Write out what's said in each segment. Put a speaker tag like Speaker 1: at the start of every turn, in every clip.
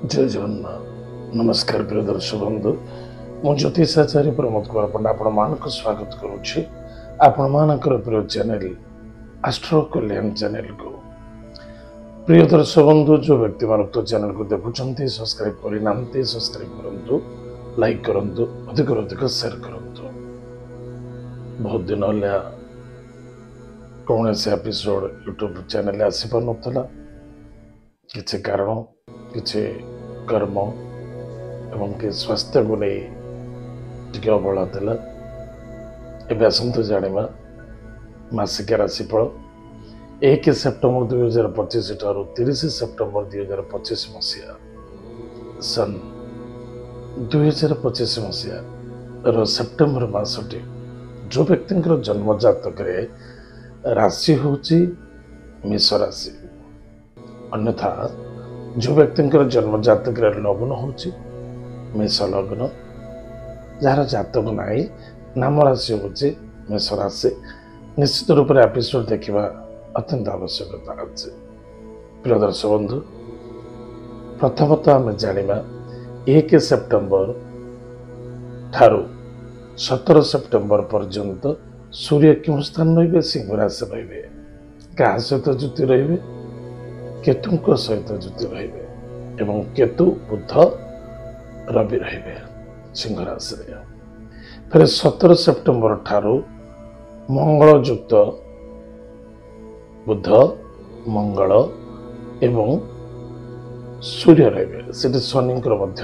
Speaker 1: जय जगन्नाथ नमस्कार प्रिय दर्शक बंधु मु ज्योतिषाचार्य प्रमोद कुमार पंडा आपण स्वागत करुच्ची आपण मानकर प्रिय चैनल एस्ट्रो कल्याण चैनल को। प्रिय दर्शक बंधु जो व्यक्ति मान तो चैनल को देखुंट सब्सक्राइब करना सब्सक्राइब करूँ, लाइक करूँ, अधिक अधिक शेयर करूँ। बहुत दिन है कौन से एपिसोड यूट्यूब चैनल आसी पार नाला किसी कारण किसी कर्म एवं कि स्वास्थ्य को नहीं टिके अवहेला था। एवं आसतु जाना मासिक राशिफल 1 सेप्टेम्बर 2025 ठार 30 सेप्टेम्बर 2025 मसीहा सन 2025 मसीहा सेप्टेम्बर मासटी जो व्यक्ति जन्म जातक राशि हूँ मेष राशि, अन्यथा जो व्यक्ति जन्म जातक लग्न हूँ मेष लग्न, जार जातक नाई नाम राशि हूँ मेष राशि, निश्चित रूप से एपिसोड देखा अत्यंत आवश्यकता अच्छे। प्रिय दर्शक बंधु प्रथमतः आम जाना 1 सेप्टेम्बर ठारू 17 सेप्टेम्बर पर्यंत सूर्य क्यों स्थान रे सिंह राशि रे क्या सहित जुति रे केतु सहित जुति रे एवं केतु बुध रवि रे सिंह राशि रे। फिर 17 सेप्टेम्बर ठारू मंगल युक्त बुध मंगल एवं सूर्य रे से शनि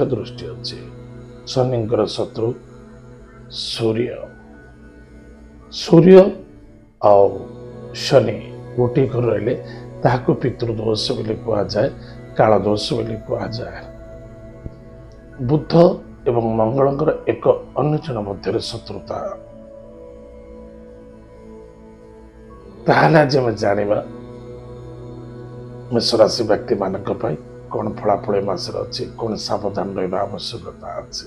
Speaker 1: दृष्टि अच्छी। शनि शत्रु सूर्य सूर्य आउ शनि गोटे घर रहिले ताहाको पितृदोष बोली कहा जाए, काल दोष बोली कहा जाए। बुध एवं मंगलंकर एक अन्य जन मध्य शत्रुता ताहले आज आम जाना मेष राशि व्यक्ति मान कौन फलाफल मास अच्छी, कौन सावधान रहा आवश्यकता अच्छी।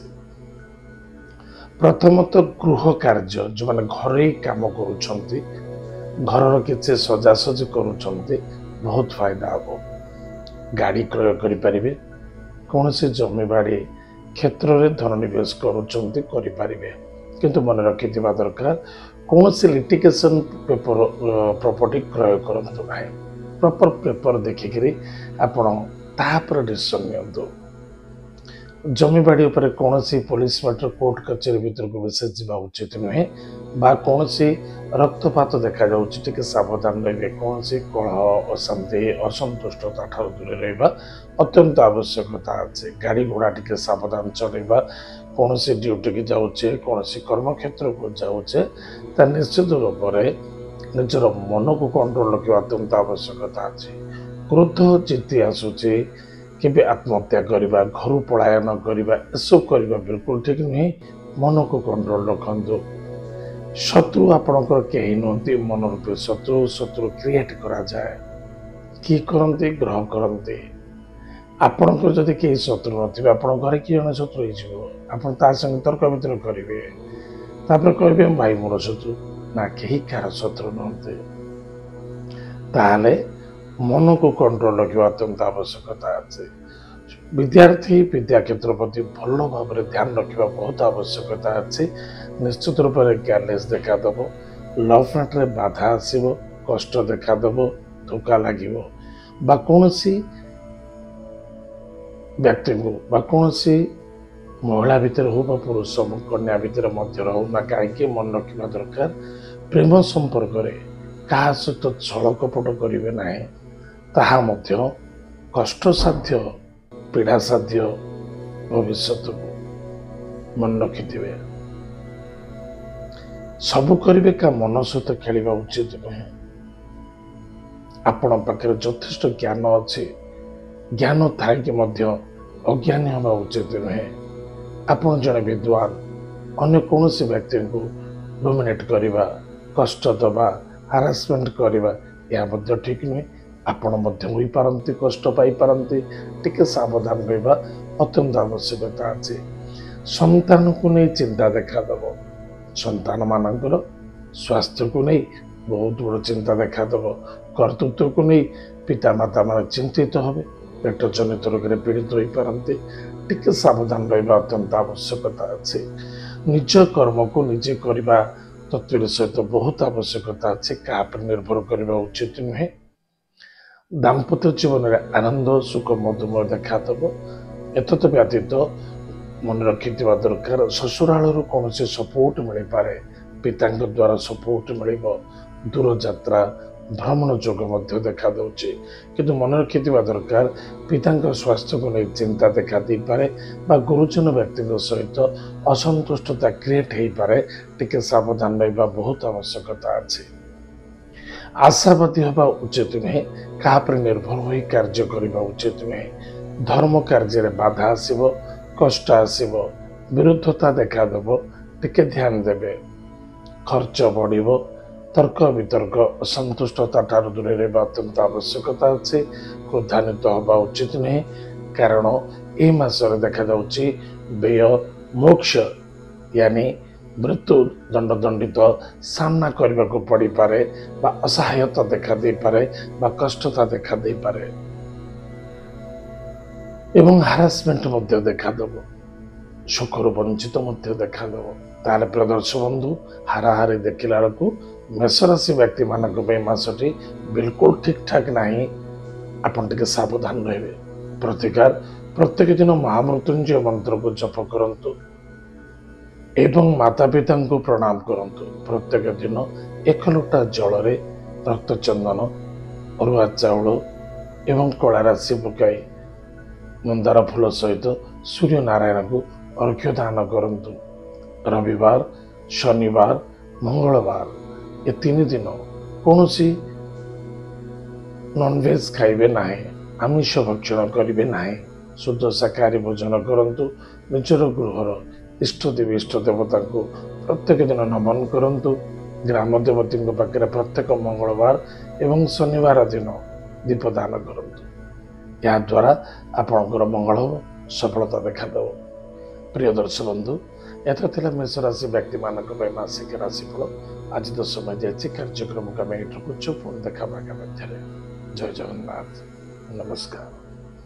Speaker 1: प्रथमतः गृह कार्य जो मैंने घरे काम करुँच घर किसी सजासजी करुँच बहुत फायदा हम। गाड़ी क्रय करें, कौन से जमी बाड़ी क्षेत्र में धन निवेश करें, किंतु मन रखि दरकार कौन से लिटिगेशन पेपर प्रॉपर्टी क्रय करूँ ना, प्रॉपर पेपर देखिक आप डिसीजन नियंतु। जमी बाड़ी उपर कौन सी पुलिस मैटर कोर्ट कचेरी भीतर को विशेष जावा उचित नुहे, बा कौन सी रक्तपात देखा जाऊँगी सावधान रहिए। कौन सी कलह अशांति असंतुष्टता ठार दूर रहा अत्यंत आवश्यकता अच्छे। गाड़ी घोड़ा टी सावधान चलवा, कौन सी ड्यूटी की जाऊे, कौन सी कर्मक्षेत्र को जाऊे निश्चित रूप से निजर मन को कंट्रोल रखा अत्यंत आवश्यकता अच्छे। क्रोध जिति आसूची कि आत्महत्या करवा, घर पलायन करवा, सब करवा बिल्कुल ठीक नुहे। मन को कंट्रोल रखु। शत्रु आपणकर कहीं नुहति, मन रूपे शत्रु शत्रु क्रिएट करा जाए कि करते ग्रह करते। आपणकर जदि कहीं शत्रु नथिबे आपण घरे कि जन शत्रु हो आपण ता संग तर्क वितर्क करेंगे, तापर कहबे भाई मोर शत्रु ना, कहीं कार शत्रु नहते। ताहले मन को कंट्रोल रखा अत्यंत आवश्यकता अच्छे। विद्यार्थी विद्या क्षेत्र प्रति भल भाव में ध्यान रखा बहुत आवश्यकता अच्छे। निश्चित रूप से केयरलेस देखादेव, लव मैटर बाधा आसव, कष्ट देखादेव, धोखा लगे, कौन व्यक्ति को कौन महिला भितर हो पुरुष कन्या भितर मध्य हो ना कहीं मन रखा दरकार। प्रेम संपर्क क्या सहित छल कपट करेंगे ना, ताहा मध्य कष्टसाध्य पीड़ा साध्य भविष्य को मन रखिथे। सबू करेंगे का मन सहित खेल उचित नुहे। आपण पाखे यथेष्ट ज्ञान अच्छे, ज्ञान थाई अज्ञानी हवा उचित नुहे। आपण जड़े विद्वान अन्य कौन व्यक्ति को डोमिनेट करवा, कष्ट दबा, हारासमेंट करवा यह ठीक नुहे। आपण हो पारती, कष्ट पाई पारती, टिके सावधान रहा अत्यंत आवश्यकता अच्छे। संतान को नहीं चिंता देखादेव, संतान मानकर स्वास्थ्य को नहीं बहुत बड़ चिंता देखादेव, कर्तृत्व को नहीं पिता माता मान चिंतित हे, पेट जनित रोग में पीड़ित हो पारती टिके सावधान रहा अत्यंत आवश्यकता अच्छे निज कर्म को निजे करने तत्व सहित बहुत आवश्यकता अच्छे क्या निर्भर करने उचित नुहे दाम्पत्य जीवन में आनंद सुख मधुमेह देखादेव एतद व्यतीत मन रखि दरकार ससुराल कौन सपोर्ट मिल पाए पिता द्वारा सपोर्ट मिल दूर यात्रा भ्रमण जोग देखा दूचे किंतु मन रखि दरकार पिता स्वास्थ्य को नहीं चिंता देखा दे पारे बा गुरुजन व्यक्ति सहित असंतुष्टता क्रिएट हो पारे टिके सावधान रहा बहुत आवश्यकता अच्छे आशावादी हवा उचित नुहे क्या निर्भर हो कार्य करने उचित नुहे धर्म कार्य बाधा आसब कष्ट आसब विरुद्धता देखादेव टिके ध्यान देवे खर्च बढ़ तर्क वितर्क असंतुष्टता ठार दूर रहा अत्यंत आवश्यकता अच्छे क्रोधान्वित हवा उचित नुहे कारण ए मासरे देखा जाउछि व्यय मोक्ष यानी मृत्यु दंडित सामना करने को पड़ पारे बा असहायता देखा दे पारे बा कष्टता देखा दे पारे एवं हारासमेंट मध्य देखादेव सुखर वंचित मध्य देखादेव ताले प्रदर्श बंधु हाराहारी देखला बेलू मेषराशि व्यक्ति मानक मासटी बिल्कुल ठीक ठाक नहीं आपन टिके सावधान रहे प्रतिकार प्रत्येक दिन महामृत्युंजय मंत्र को जप करंतु एवं माता पिता को प्रणाम करंतु प्रत्येक दिन 1 लोटा जल रे रक्त चंदन अरुआ चाउल एवं कला राशि पकाई मंदार फूल सहित सूर्य नारायण को अर्घ्य दान करंतु रविवार शनिवार मंगलवार ये 3 दिन कौन सी नॉनवेज खाइबे ना आमिष भक्षण करेंगे ना शुद्ध शाकाहारी भोजन करंतु निजर गृहर इष्ट देवी इष्ट देवता को प्रत्येक दिन नमन करंतु ग्राम देवती पाखे प्रत्येक मंगलवार एवं शनिवार दिन दीपदान करंतु या द्वारा आपणकर मंगल सफलता देखादेव प्रिय दर्शक बंधु एथर थिला मेष राशि व्यक्ति मानक मासिक राशिफल आज तो समय जाइए कार्यक्रम को आम ये रखुचु पुणी देखा आगामी जय जगन्नाथ नमस्कार।